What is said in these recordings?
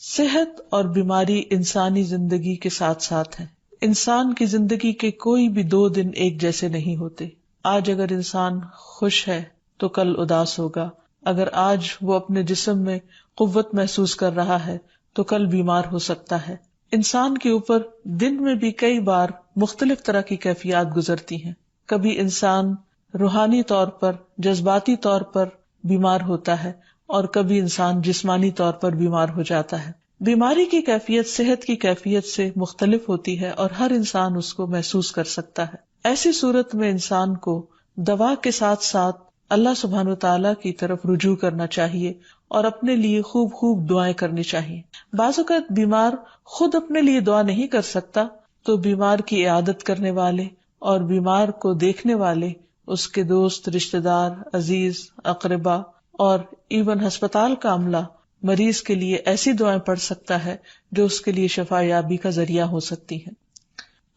صحت اور بیماری انسانی زندگی کے ساتھ ساتھ ہیں. انسان کی زندگی کے کوئی بھی 2 دن ایک جیسے نہیں ہوتے. آج اگر انسان خوش ہے تو کل اداس ہوگا. اگر آج وہ اپنے جسم میں قوت محسوس کر رہا ہے تو کل بیمار ہو سکتا ہے. انسان کے اوپر دن میں بھی کئی بار مختلف طرح کی کیفیات گزرتی ہیں. کبھی انسان روحانی طور پر، جذباتی طور پر بیمار ہوتا ہے اور کبھی انسان جسمانی طور پر بیمار ہو جاتا ہے. بیماری کی کیفیت صحت کی کیفیت سے مختلف ہوتی ہے اور ہر انسان اس کو محسوس کر سکتا ہے. ایسی صورت میں انسان کو دوا کے ساتھ ساتھ اللہ سبحانہ وتعالیٰ کی طرف رجوع کرنا چاہیے اور اپنے لیے خوب خوب دعائیں کرنی چاہیے. بعض اوقات بیمار خود اپنے لیے دعا نہیں کر سکتا تو بیمار کی عیادت کرنے والے اور بیمار کو دیکھنے والے، اس کے دوست، رشتہ دار، عزیز، اقربا اور ایون ہسپتال کا عملہ مریض کے لیے ایسی دعائیں پڑھ سکتا ہے جو اس کے لیے شفا یابی کا ذریعہ ہو سکتی ہیں.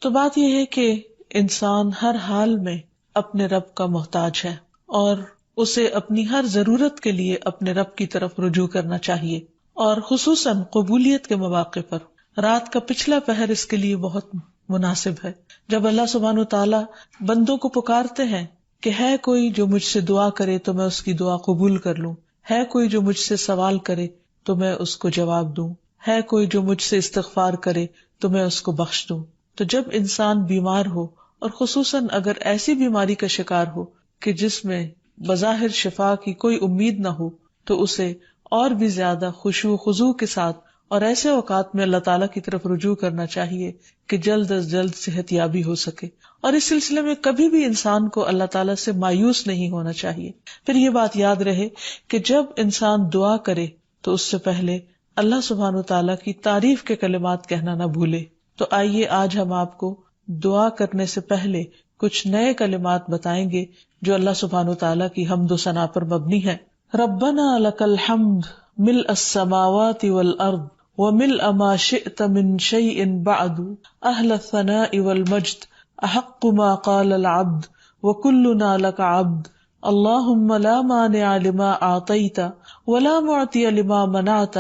تو بات یہ ہے کہ انسان ہر حال میں اپنے رب کا محتاج ہے اور اسے اپنی ہر ضرورت کے لیے اپنے رب کی طرف رجوع کرنا چاہیے، اور خصوصاً قبولیت کے مواقع پر رات کا پچھلا پہر اس کے لیے بہت مناسب ہے، جب اللہ سبحانہ وتعالیٰ بندوں کو پکارتے ہیں کہ ہے کوئی جو مجھ سے دعا کرے تو میں اس کی دعا قبول کر لوں، ہے کوئی جو مجھ سے سوال کرے تو میں اس کو جواب دوں، ہے کوئی جو مجھ سے استغفار کرے تو میں اس کو بخش دوں. تو جب انسان بیمار ہو اور خصوصاً اگر ایسی بیماری کا شکار ہو کہ جس میں بظاہر شفا کی کوئی امید نہ ہو تو اسے اور بھی زیادہ خشوع و خضوع کے ساتھ اور ایسے اوقات میں اللہ تعالیٰ کی طرف رجوع کرنا چاہیے کہ جلد از جلد صحت یابی ہو سکے. اور اس سلسلے میں کبھی بھی انسان کو اللہ تعالیٰ سے مایوس نہیں ہونا چاہیے. پھر یہ بات یاد رہے کہ جب انسان دعا کرے تو اس سے پہلے اللہ سبحانہ وتعالیٰ کی تعریف کے کلمات کہنا نہ بھولے. تو آئیے آج ہم آپ کو دعا کرنے سے پہلے کچھ نئے کلمات بتائیں گے جو اللہ سبحانہ وتعالیٰ کی حمد و ثنا پر مبنی ہے. ربنا لک الحمد ملء السماوات والارض وملء ما شئت من شيء بعد اهل الثناء والمجد احق ما قال العبد وكلنا لك عبد اللهم لا مانع لما اعطيت ولا معطي لما منعت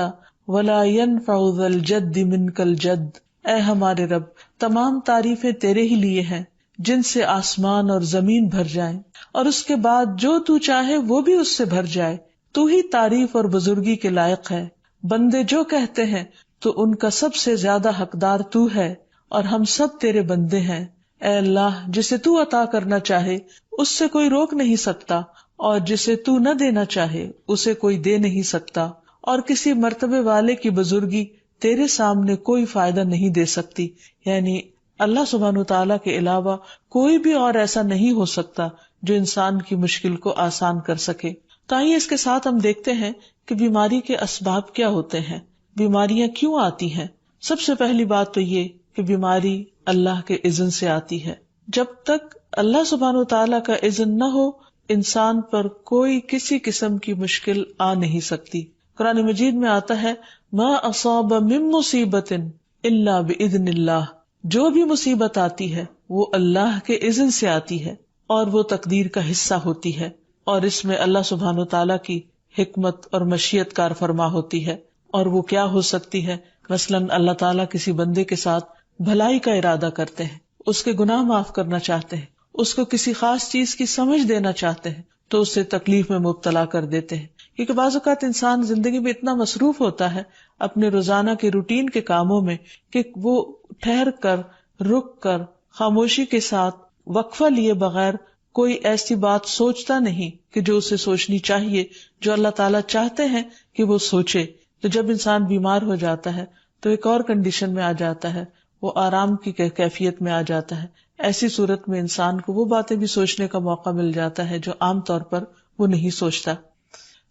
ولا ينفع ذا الجد منك الجد. اے ہمارے رب، تمام تعریفیں تیرے ہی لیے ہیں جن سے آسمان اور زمین بھر جائیں اور اس کے بعد جو تو چاہے وہ بھی اس سے بھر جائے. تو ہی تعریف اور بزرگی کے لائق ہے. بندے جو کہتے ہیں تو ان کا سب سے زیادہ حقدار تو ہے اور ہم سب تیرے بندے ہیں. اے اللہ، جسے تو عطا کرنا چاہے اس سے کوئی روک نہیں سکتا اور جسے تو نہ دینا چاہے اسے کوئی دے نہیں سکتا، اور کسی مرتبے والے کی بزرگی تیرے سامنے کوئی فائدہ نہیں دے سکتی. یعنی اللہ سبحانہ وتعالیٰ کے علاوہ کوئی بھی اور ایسا نہیں ہو سکتا جو انسان کی مشکل کو آسان کر سکے. تو آئیے اس کے ساتھ ہم دیکھتے ہیں کہ بیماری کے اسباب کیا ہوتے ہیں، بیماریاں کیوں آتی ہیں. سب سے پہلی بات تو یہ کہ بیماری اللہ کے اذن سے آتی ہے. جب تک اللہ سبحانہ وتعالیٰ کا اذن نہ ہو انسان پر کوئی کسی قسم کی مشکل آ نہیں سکتی. قرآن مجید میں آتا ہے ما اصاب من مصیبت الا باذن اللہ. جو بھی مصیبت آتی ہے وہ اللہ کے اذن سے آتی ہے اور وہ تقدیر کا حصہ ہوتی ہے، اور اس میں اللہ سبحانہ وتعالیٰ کی حکمت اور مشیت کار فرما ہوتی ہے. اور وہ کیا ہو سکتی ہے؟ مثلاً اللہ تعالیٰ کسی بندے کے ساتھ بھلائی کا ارادہ کرتے ہیں، اس کے گناہ معاف کرنا چاہتے ہیں، اس کو کسی خاص چیز کی سمجھ دینا چاہتے ہیں تو اسے تکلیف میں مبتلا کر دیتے ہیں. کیونکہ بعض اوقات انسان زندگی میں اتنا مصروف ہوتا ہے اپنے روزانہ کے روٹین کے کاموں میں کہ وہ ٹھہر کر، رک کر، خاموشی کے ساتھ وقفہ لیے بغیر کوئی ایسی بات سوچتا نہیں کہ جو اسے سوچنی چاہیے، جو اللہ تعالیٰ چاہتے ہیں کہ وہ سوچے. تو جب انسان بیمار ہو جاتا ہے تو ایک اور کنڈیشن میں آ جاتا ہے، وہ آرام کی کیفیت میں آ جاتا ہے. ایسی صورت میں انسان کو وہ باتیں بھی سوچنے کا موقع مل جاتا ہے جو عام طور پر وہ نہیں سوچتا.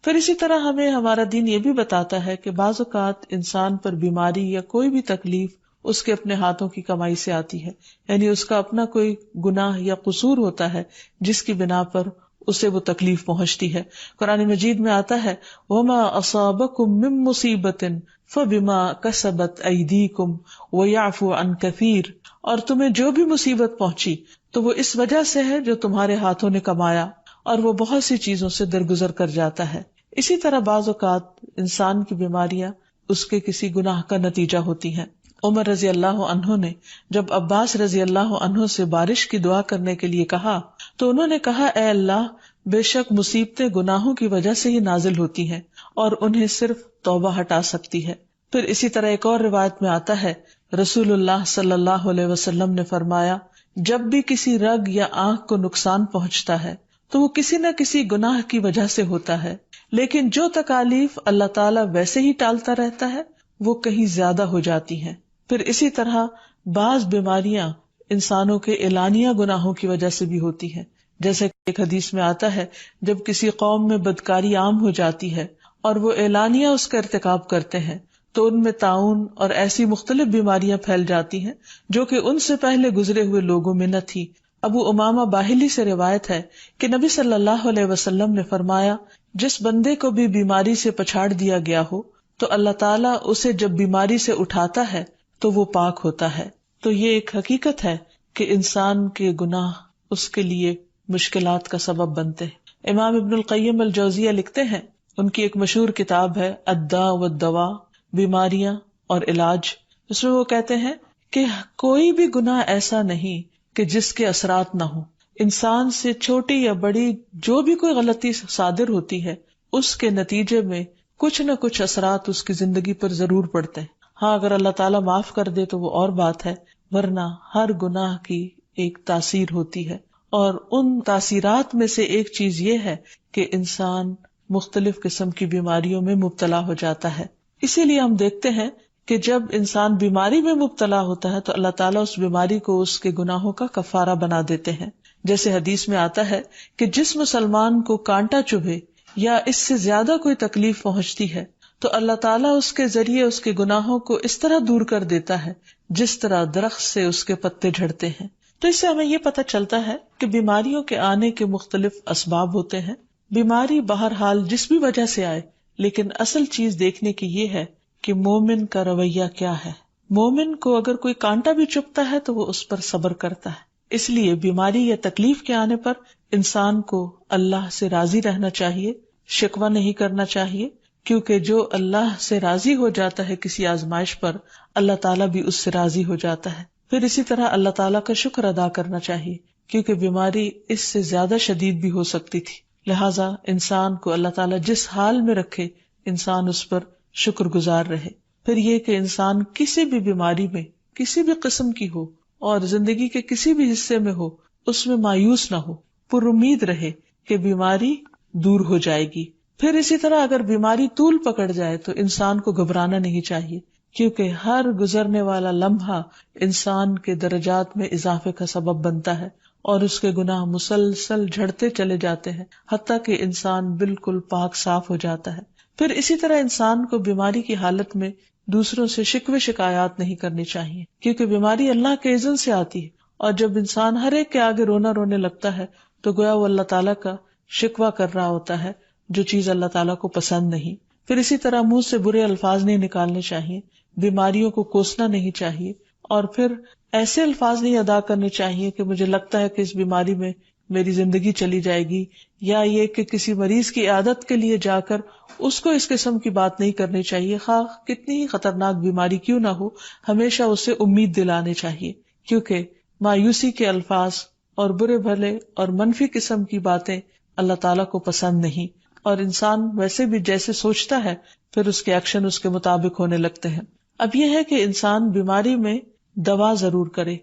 پھر اسی طرح ہمیں ہمارا دین یہ بھی بتاتا ہے کہ بعض اوقات انسان پر بیماری یا کوئی بھی تکلیف اس کے اپنے ہاتھوں کی کمائی سے آتی ہے، یعنی اس کا اپنا کوئی گناہ یا قصور ہوتا ہے جس کی بنا پر اسے وہ تکلیف پہنچتی ہے. قرآن مجید میں آتا ہے وَمَا أَصَابَكُم مِّن مُّصِيبَةٍ فَبِمَا كَسَبَتْ أَيْدِيكُمْ وَيَعْفُو عَن كَثِيرٍ. اور تمہیں جو بھی مصیبت پہنچی تو وہ اس وجہ سے ہے جو تمہارے ہاتھوں نے کمایا، اور وہ بہت سی چیزوں سے درگزر کر جاتا ہے. اسی طرح بعض اوقات انسان کی بیماریاں اس کے کسی گناہ کا نتیجہ ہوتی ہیں۔ عمر رضی اللہ عنہ نے جب عباس رضی اللہ عنہ سے بارش کی دعا کرنے کے لیے کہا تو انہوں نے کہا، اے اللہ، بے شک مصیبتیں گناہوں کی وجہ سے ہی نازل ہوتی ہیں اور انہیں صرف توبہ ہٹا سکتی ہے۔ پھر اسی طرح ایک اور روایت میں آتا ہے، رسول اللہ صلی اللہ علیہ وسلم نے فرمایا، جب بھی کسی رگ یا آنکھ کو نقصان پہنچتا ہے تو وہ کسی نہ کسی گناہ کی وجہ سے ہوتا ہے، لیکن جو تکالیف اللہ تعالیٰ ویسے ہی ٹالتا رہتا ہے وہ کہیں زیادہ ہو جاتی ہیں۔ پھر اسی طرح بعض بیماریاں انسانوں کے اعلانیہ گناہوں کی وجہ سے بھی ہوتی ہیں، جیسے کہ ایک حدیث میں آتا ہے، جب کسی قوم میں بدکاری عام ہو جاتی ہے اور وہ اعلانیہ اس کا ارتکاب کرتے ہیں تو ان میں طاعون اور ایسی مختلف بیماریاں پھیل جاتی ہیں جو کہ ان سے پہلے گزرے ہوئے لوگوں میں نہ تھی۔ ابو امامہ باہلی سے روایت ہے کہ نبی صلی اللہ علیہ وسلم نے فرمایا، جس بندے کو بھی بیماری سے پچھاڑ دیا گیا ہو تو اللہ تعالیٰ اسے جب بیماری سے اٹھاتا ہے تو وہ پاک ہوتا ہے۔ تو یہ ایک حقیقت ہے کہ انسان کے گناہ اس کے لیے مشکلات کا سبب بنتے ہیں۔ امام ابن القیم الجوزیہ لکھتے ہیں، ان کی ایک مشہور کتاب ہے الداء والدواء، بیماریاں اور علاج، اس میں وہ کہتے ہیں کہ کوئی بھی گناہ ایسا نہیں کہ جس کے اثرات نہ ہوں۔ انسان سے چھوٹی یا بڑی جو بھی کوئی غلطی صادر ہوتی ہے اس کے نتیجے میں کچھ نہ کچھ اثرات اس کی زندگی پر ضرور پڑتے ہیں۔ ہاں اگر اللہ تعالیٰ معاف کر دے تو وہ اور بات ہے، ورنہ ہر گناہ کی ایک تاثیر ہوتی ہے، اور ان تاثیرات میں سے ایک چیز یہ ہے کہ انسان مختلف قسم کی بیماریوں میں مبتلا ہو جاتا ہے۔ اسی لیے ہم دیکھتے ہیں کہ جب انسان بیماری میں مبتلا ہوتا ہے تو اللہ تعالیٰ اس بیماری کو اس کے گناہوں کا کفارہ بنا دیتے ہیں۔ جیسے حدیث میں آتا ہے کہ جس مسلمان کو کانٹا چبھے یا اس سے زیادہ کوئی تکلیف پہنچتی ہے تو اللہ تعالیٰ اس کے ذریعے اس کے گناہوں کو اس طرح دور کر دیتا ہے جس طرح درخت سے اس کے پتے جھڑتے ہیں۔ تو اس سے ہمیں یہ پتہ چلتا ہے کہ بیماریوں کے آنے کے مختلف اسباب ہوتے ہیں۔ بیماری بہرحال جس بھی وجہ سے آئے، لیکن اصل چیز دیکھنے کی یہ ہے کہ مومن کا رویہ کیا ہے۔ مومن کو اگر کوئی کانٹا بھی چبھتا ہے تو وہ اس پر صبر کرتا ہے۔ اس لیے بیماری یا تکلیف کے آنے پر انسان کو اللہ سے راضی رہنا چاہیے، شکوہ نہیں کرنا چاہیے، کیونکہ جو اللہ سے راضی ہو جاتا ہے کسی آزمائش پر، اللہ تعالیٰ بھی اس سے راضی ہو جاتا ہے۔ پھر اسی طرح اللہ تعالیٰ کا شکر ادا کرنا چاہیے، کیونکہ بیماری اس سے زیادہ شدید بھی ہو سکتی تھی، لہٰذا انسان کو اللہ تعالیٰ جس حال میں رکھے انسان اس پر شکر گزار رہے۔ پھر یہ کہ انسان کسی بھی بیماری میں کسی بھی قسم کی ہو اور زندگی کے کسی بھی حصے میں ہو، اس میں مایوس نہ ہو، پر امید رہے کہ بیماری دور ہو جائے گی۔ پھر اسی طرح اگر بیماری طول پکڑ جائے تو انسان کو گھبرانا نہیں چاہیے، کیونکہ ہر گزرنے والا لمحہ انسان کے درجات میں اضافے کا سبب بنتا ہے اور اس کے گناہ مسلسل جھڑتے چلے جاتے ہیں حتیٰ کہ انسان بالکل پاک صاف ہو جاتا ہے۔ پھر اسی طرح انسان کو بیماری کی حالت میں دوسروں سے شکوے شکایات نہیں کرنی چاہیے، کیونکہ بیماری اللہ کے اذن سے آتی ہے، اور جب انسان ہر ایک کے آگے رونے لگتا ہے تو گویا وہ اللہ تعالیٰ کا شکوہ کر رہا ہوتا ہے، جو چیز اللہ تعالیٰ کو پسند نہیں۔ پھر اسی طرح منہ سے برے الفاظ نہیں نکالنے چاہیے، بیماریوں کو کوسنا نہیں چاہیے، اور پھر ایسے الفاظ نہیں ادا کرنے چاہیے کہ مجھے لگتا ہے کہ اس بیماری میں میری زندگی چلی جائے گی، یا یہ کہ کسی مریض کی عیادت کے لیے جا کر اس کو اس قسم کی بات نہیں کرنی چاہیے، خواہ کتنی ہی خطرناک بیماری کیوں نہ ہو، ہمیشہ اسے امید دلانے چاہیے، کیونکہ مایوسی کے الفاظ اور برے بھلے اور منفی قسم کی باتیں اللہ تعالیٰ کو پسند نہیں، اور انسان ویسے بھی جیسے سوچتا ہے پھر اس کے ایکشن اس کے مطابق ہونے لگتے ہیں۔ اب یہ ہے کہ انسان بیماری میں دوا ضرور کرے،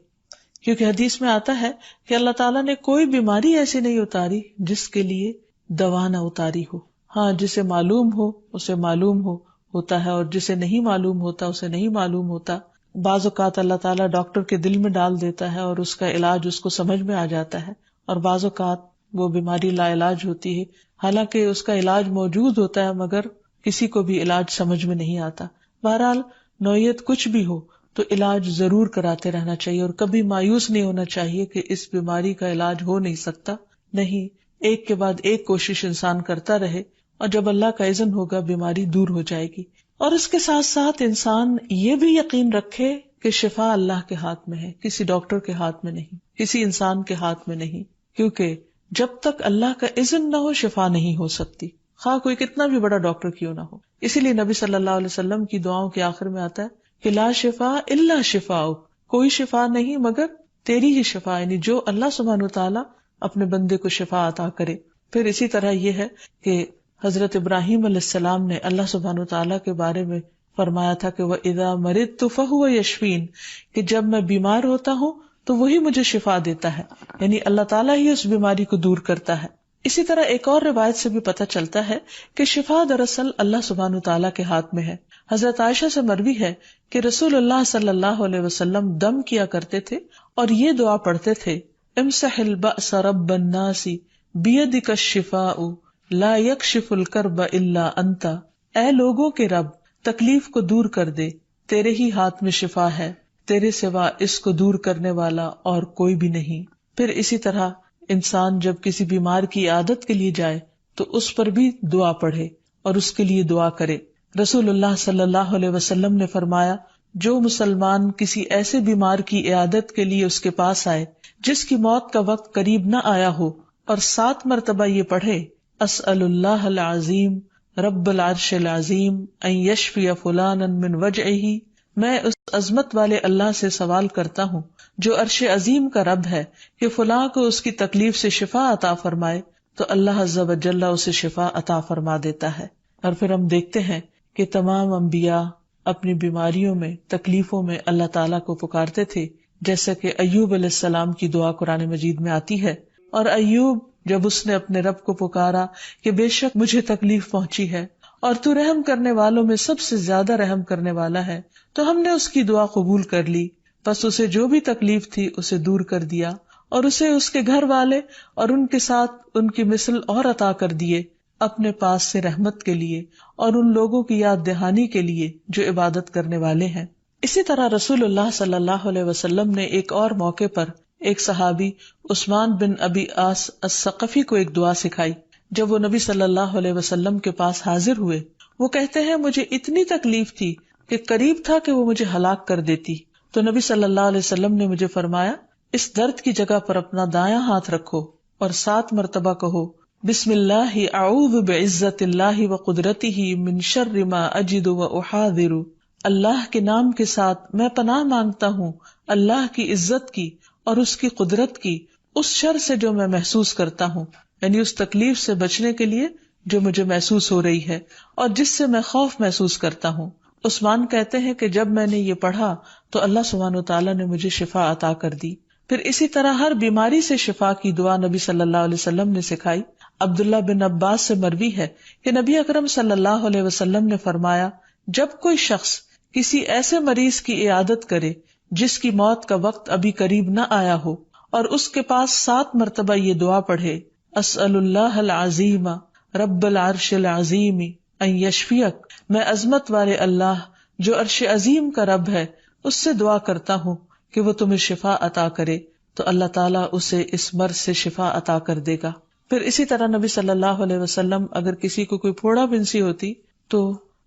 کیونکہ حدیث میں آتا ہے کہ اللہ تعالیٰ نے کوئی بیماری ایسی نہیں اتاری جس کے لیے دوا نہ اتاری ہو۔ ہاں جسے معلوم ہو اسے معلوم ہوتا ہے، اور جسے نہیں معلوم ہوتا اسے نہیں معلوم ہوتا۔ بعض اوقات اللہ تعالیٰ ڈاکٹر کے دل میں ڈال دیتا ہے اور اس کا علاج اس کو سمجھ میں آ جاتا ہے، اور بعض اوقات وہ بیماری لا علاج ہوتی ہے، حالانکہ اس کا علاج موجود ہوتا ہے مگر کسی کو بھی علاج سمجھ میں نہیں آتا۔ بہرحال نوعیت کچھ بھی ہو تو علاج ضرور کراتے رہنا چاہیے، اور کبھی مایوس نہیں ہونا چاہیے کہ اس بیماری کا علاج ہو نہیں سکتا، نہیں، ایک کے بعد ایک کوشش انسان کرتا رہے، اور جب اللہ کا اذن ہوگا بیماری دور ہو جائے گی۔ اور اس کے ساتھ ساتھ انسان یہ بھی یقین رکھے کہ شفا اللہ کے ہاتھ میں ہے، کسی ڈاکٹر کے ہاتھ میں نہیں، کسی انسان کے ہاتھ میں نہیں، کیونکہ جب تک اللہ کا اذن نہ ہو شفا نہیں ہو سکتی، خواہ کوئی کتنا بھی بڑا ڈاکٹر کیوں نہ ہو. اسی لیے نبی صلی اللہ علیہ وسلم کی دعاؤں کے آخر میں آتا ہے کہ لا شفا الا شفاؤ، کوئی شفا نہیں مگر تیری ہی شفا، یعنی جو اللہ سبحانہ وتعالیٰ اپنے بندے کو شفا عطا کرے. پھر اسی طرح یہ ہے کہ حضرت ابراہیم علیہ السلام نے اللہ سبحانہ وتعالیٰ کے بارے میں فرمایا تھا کہ وَإِذَا مَرِضْتُ فَهُوَ يَشْفِينِ، کہ جب میں بیمار ہوتا ہوں تو وہی مجھے شفا دیتا ہے، یعنی اللہ تعالیٰ ہی اس بیماری کو دور کرتا ہے. اسی طرح ایک اور روایت سے بھی پتہ چلتا ہے کہ شفا دراصل اللہ سبحانہ وتعالیٰ کے ہاتھ میں ہے. حضرت عائشہ سے مروی ہے کہ رسول اللہ صلی اللہ علیہ وسلم دم کیا کرتے تھے اور یہ دعا پڑھتے تھے امسح البأس رب الناس بیدک الشفاء لا یکشف الکرب الا انت، اے لوگوں کے رب تکلیف کو دور کر دے، تیرے ہی ہاتھ میں شفا ہے، تیرے سوا اس کو دور کرنے والا اور کوئی بھی نہیں. پھر اسی طرح انسان جب کسی بیمار کی عیادت کے لیے جائے تو اس پر بھی دعا پڑھے اور اس کے لیے دعا کرے. رسول اللہ صلی اللہ علیہ وسلم نے فرمایا جو مسلمان کسی ایسے بیمار کی عیادت کے لیے اس کے پاس آئے جس کی موت کا وقت قریب نہ آیا ہو اور 7 مرتبہ یہ پڑھے اسأل اللہ العظیم رب العرش العظیم ان یشفی فلانا من وجعہ، میں اس عظمت والے اللہ سے سوال کرتا ہوں جو عرش عظیم کا رب ہے کہ فلاں کو اس کی تکلیف سے شفا عطا فرمائے، تو اللہ عز و جل اسے شفا عطا فرما دیتا ہے. اور پھر ہم دیکھتے ہیں کہ تمام انبیاء اپنی بیماریوں میں تکلیفوں میں اللہ تعالیٰ کو پکارتے تھے، جیسا کہ ایوب علیہ السلام کی دعا قرآن مجید میں آتی ہے. اور ایوب جب اس نے اپنے رب کو پکارا کہ بے شک مجھے تکلیف پہنچی ہے اور تو رحم کرنے والوں میں سب سے زیادہ رحم کرنے والا ہے، تو ہم نے اس کی دعا قبول کر لی، بس اسے جو بھی تکلیف تھی اسے دور کر دیا اور اسے اس کے گھر والے اور ان کے ساتھ ان کی مثل اور عطا کر دیے اپنے پاس سے رحمت کے لیے اور ان لوگوں کی یاد دہانی کے لیے جو عبادت کرنے والے ہیں. اسی طرح رسول اللہ صلی اللہ علیہ وسلم نے ایک اور موقع پر ایک صحابی عثمان بن ابی عاص الثقفی کو ایک دعا سکھائی. جب وہ نبی صلی اللہ علیہ وسلم کے پاس حاضر ہوئے، وہ کہتے ہیں مجھے اتنی تکلیف تھی کہ قریب تھا کہ وہ مجھے ہلاک کر دیتی، تو نبی صلی اللہ علیہ وسلم نے مجھے فرمایا اس درد کی جگہ پر اپنا دایاں ہاتھ رکھو اور 7 مرتبہ کہو بسم اللہ اعوذ بعزت اللہ وقدرتہ من شر ما اجد واحاذر، اللہ کے نام کے ساتھ میں پناہ مانگتا ہوں اللہ کی عزت کی اور اس کی قدرت کی اس شر سے جو میں محسوس کرتا ہوں، یعنی اس تکلیف سے بچنے کے لیے جو مجھے محسوس ہو رہی ہے اور جس سے میں خوف محسوس کرتا ہوں. عثمان کہتے ہیں کہ جب میں نے یہ پڑھا تو اللہ سبحانہ وتعالیٰ نے مجھے شفا عطا کر دی. پھر اسی طرح ہر بیماری سے شفا کی دعا نبی صلی اللہ علیہ وسلم نے سکھائی. عبداللہ بن عباس سے مروی ہے کہ نبی اکرم صلی اللہ علیہ وسلم نے فرمایا جب کوئی شخص کسی ایسے مریض کی عیادت کرے جس کی موت کا وقت ابھی قریب نہ آیا ہو اور اس کے پاس 7 مرتبہ یہ دعا پڑھے اسأل اللہ العظیم رب العرش العظیم ان یشفیک، میں عظمت والے اللہ جو عرش عظیم کا رب ہے اس سے دعا کرتا ہوں کہ وہ تمہیں شفا عطا کرے، تو اللہ تعالیٰ اسے اس مرض سے شفا عطا کر دے گا. پھر اسی طرح نبی صلی اللہ علیہ وسلم اگر کسی کو کوئی پھوڑا بنسی ہوتی تو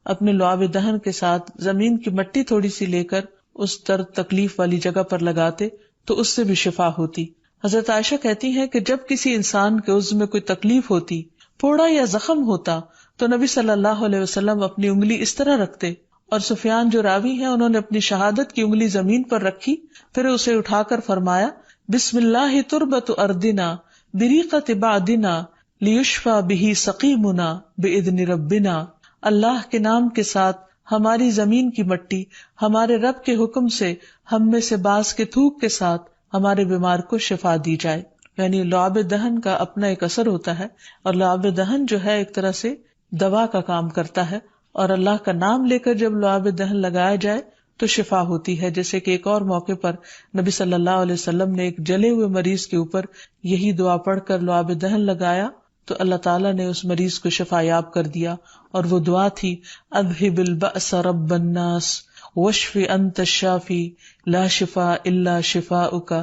اپنے لعاب دہن کے ساتھ زمین کی مٹی تھوڑی سی لے کر اس درد تکلیف والی جگہ پر لگاتے تو اس سے بھی شفا ہوتی. حضرت عائشہ کہتی ہیں کہ جب کسی انسان کے عضو میں کوئی تکلیف ہوتی، پھوڑا یا زخم ہوتا، تو نبی صلی اللہ علیہ وسلم اپنی انگلی اس طرح رکھتے، اور سفیان جو راوی ہیں انہوں نے اپنی شہادت کی انگلی زمین پر رکھی، پھر اسے اٹھا کر فرمایا بسم اللہ تربت اردنا بریقت بعدنا لیشفى به سقیمنا باذن ربنا، اللہ کے نام کے ساتھ ہماری زمین کی مٹی ہمارے رب کے حکم سے ہم میں سے بعض کے تھوک کے ساتھ ہمارے بیمار کو شفا دی جائے. یعنی لعاب دہن کا اپنا ایک اثر ہوتا ہے، اور لعاب دہن جو ہے ایک طرح سے دوا کا کام کرتا ہے، اور اللہ کا نام لے کر جب لعاب دہن لگایا جائے تو شفا ہوتی ہے. جیسے کہ ایک اور موقع پر نبی صلی اللہ علیہ وسلم نے ایک جلے ہوئے مریض کے اوپر یہی دعا پڑھ کر لعاب دہن لگایا تو اللہ تعالیٰ نے اس مریض کو شفا یاب کر دیا، اور وہ دعا تھی اذہب البأس رب الناس واشف انت الشافی لا شفاء الا شفاؤک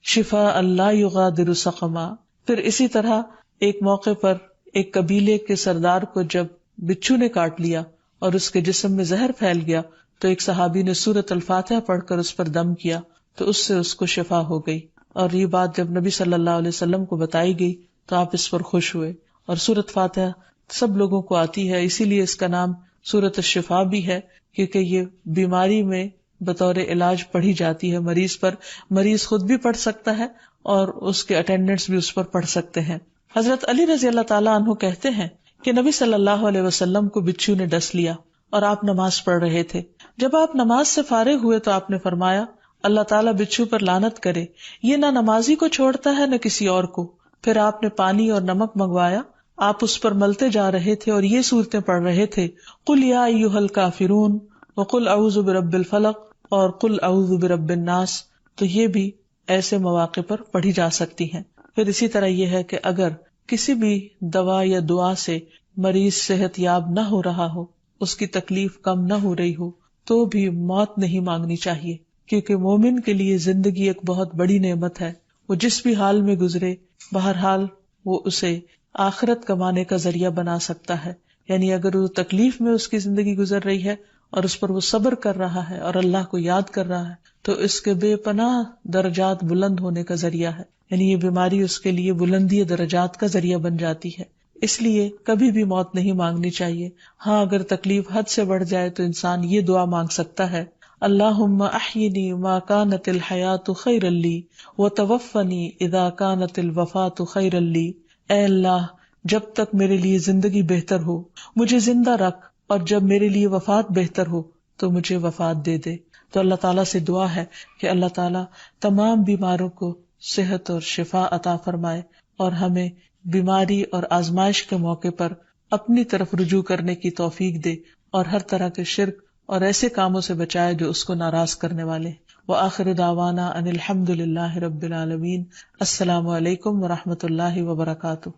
شفاء لا یغادر سقما. پھر اسی طرح ایک موقع پر ایک قبیلے کے سردار کو جب بچھو نے کاٹ لیا اور اس کے جسم میں زہر پھیل گیا تو ایک صحابی نے سورۃ الفاتحہ پڑھ کر اس پر دم کیا تو اس سے اس کو شفا ہو گئی. اور یہ بات جب نبی صلی اللہ علیہ وسلم کو بتائی گئی تو آپ اس پر خوش ہوئے اور سورۃ فاتحہ سب لوگوں کو آتی ہے، اسی لیے اس کا نام سورۃ الشفا بھی ہے، کیونکہ یہ بیماری میں بطور علاج پڑھی جاتی ہے مریض پر. مریض خود بھی پڑھ سکتا ہے اور اس کے اٹینڈنٹس بھی اس پر پڑھ سکتے ہیں. حضرت علی رضی اللہ تعالیٰ عنہ کہتے ہیں کہ نبی صلی اللہ علیہ وسلم کو بچھو نے ڈس لیا اور آپ نماز پڑھ رہے تھے. جب آپ نماز سے فارغ ہوئے تو آپ نے فرمایا اللہ تعالیٰ بچھو پر لعنت کرے، یہ نہ نمازی کو چھوڑتا ہے نہ کسی اور کو. پھر آپ نے پانی اور نمک منگوایا، آپ اس پر ملتے جا رہے تھے اور یہ صورتیں پڑھ رہے تھے، قل یا ایھا الکافرون وقل اعوذ برب الفلق اور قل اعوذ برب الناس. تو یہ بھی ایسے مواقع پر پڑھی جا سکتی ہیں. پھر اسی طرح یہ ہے کہ اگر کسی بھی دوا یا دعا سے مریض صحت یاب نہ ہو رہا ہو، اس کی تکلیف کم نہ ہو رہی ہو، تو بھی موت نہیں مانگنی چاہیے، کیونکہ مومن کے لیے زندگی ایک بہت بڑی نعمت ہے. وہ جس بھی حال میں گزرے، بہرحال وہ اسے آخرت کمانے کا ذریعہ بنا سکتا ہے. یعنی اگر وہ تکلیف میں اس کی زندگی گزر رہی ہے اور اس پر وہ صبر کر رہا ہے اور اللہ کو یاد کر رہا ہے، تو اس کے بے پناہ درجات بلند ہونے کا ذریعہ ہے. یعنی یہ بیماری اس کے لیے بلندی درجات کا ذریعہ بن جاتی ہے. اس لیے کبھی بھی موت نہیں مانگنی چاہیے. ہاں اگر تکلیف حد سے بڑھ جائے تو انسان یہ دعا مانگ سکتا ہے، اللہم احینی ما کانت الحیات خیرا لی وتوفنی اذا کانت الوفات خیرا لی. اے اللہ، جب تک میرے لیے زندگی بہتر ہو مجھے زندہ رکھ، اور جب میرے لیے وفات بہتر ہو تو مجھے وفات دے دے. تو اللہ تعالیٰ سے دعا ہے کہ اللہ تعالیٰ تمام بیماروں کو صحت اور شفا عطا فرمائے، اور ہمیں بیماری اور آزمائش کے موقع پر اپنی طرف رجوع کرنے کی توفیق دے، اور ہر طرح کے شرک اور ایسے کاموں سے بچائے جو اس کو ناراض کرنے والے. وآخر دعوانا ان الحمد للہ رب العالمین. السلام علیکم ورحمۃ اللہ وبرکاتہ.